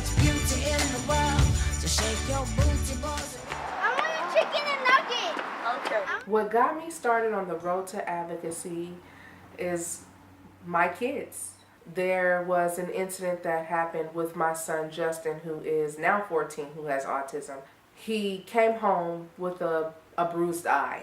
much beauty in the world. So shake your booty balls. I want a chicken and nugget. Okay. What got me started on the road to advocacy is my kids. There was an incident that happened with my son Justin, who is now 14, who has autism. He came home with a bruised eye,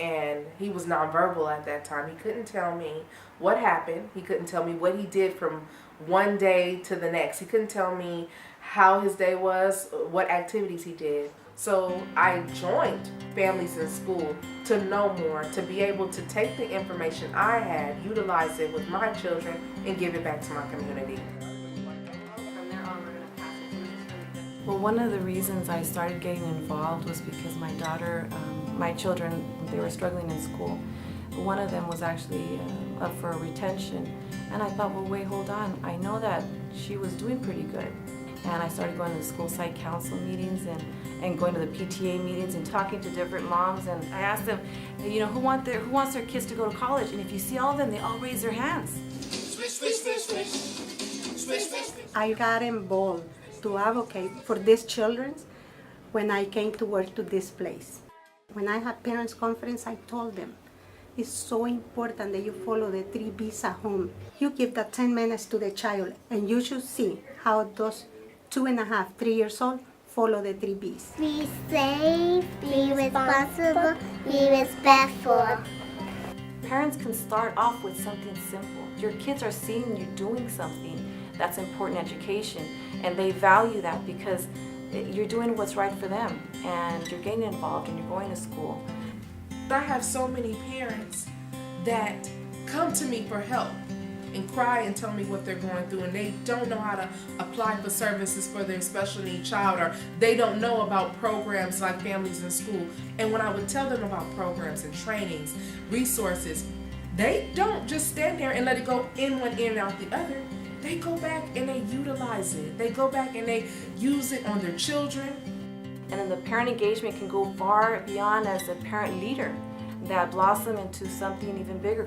and he was nonverbal at that time. He couldn't tell me what happened. He couldn't tell me what he did from one day to the next. He couldn't tell me how his day was, what activities he did. So I joined Families in School to know more, to be able to take the information I had, utilize it with my children, and give it back to my community. Well, one of the reasons I started getting involved was because my daughter, my children, they were struggling in school. One of them was actually up for retention. And I thought, well, wait, hold on. I know that she was doing pretty good. And I started going to the school site council meetings and going to the PTA meetings and talking to different moms. And I asked them, you know, who wants their kids to go to college? And if you see all of them, they all raise their hands. I got involved to advocate for these children when I came to work to this place. When I had parents' conference, I told them, it's so important that you follow the 3 B's at home. You give that 10 minutes to the child, and you should see how those 2.5, 3 years old follow the 3 B's. Be safe, be responsible, be respectful. Parents can start off with something simple. Your kids are seeing you doing something that's important in education, and they value that because you're doing what's right for them, and you're getting involved and you're going to school. I have so many parents that come to me for help and cry and tell me what they're going through, and they don't know how to apply for services for their special needs child, or they don't know about programs like Families in School. And when I would tell them about programs and trainings, resources, they don't just stand there and let it go in one ear and out the other. They go back and they utilize it. They go back and they use it on their children. And then the parent engagement can go far beyond as a parent leader that blossom into something even bigger.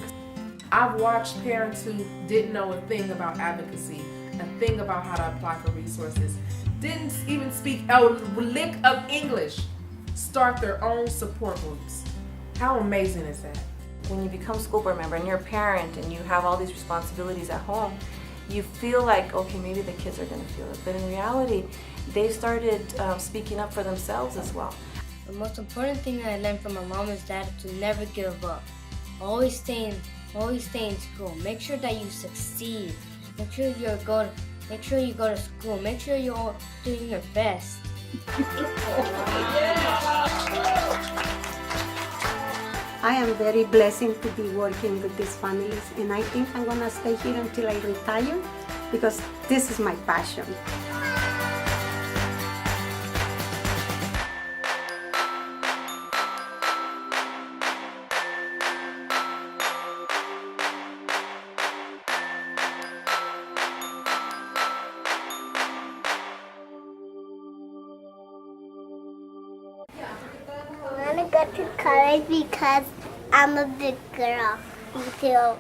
I've watched parents who didn't know a thing about advocacy, a thing about how to apply for resources, didn't even speak a lick of English, start their own support groups. How amazing is that? When you become a school board member and you're a parent and you have all these responsibilities at home, you feel like, okay, maybe the kids are going to feel it. But in reality, they've started speaking up for themselves as well. The most important thing I learned from my mom is that to never give up. Always stay in school. Make sure that you succeed. Make sure you go to school. Make sure you're doing your best. I am very blessed to be working with these families, and I think I'm gonna stay here until I retire because this is my passion. I want to go to college because I'm a big girl. Me too.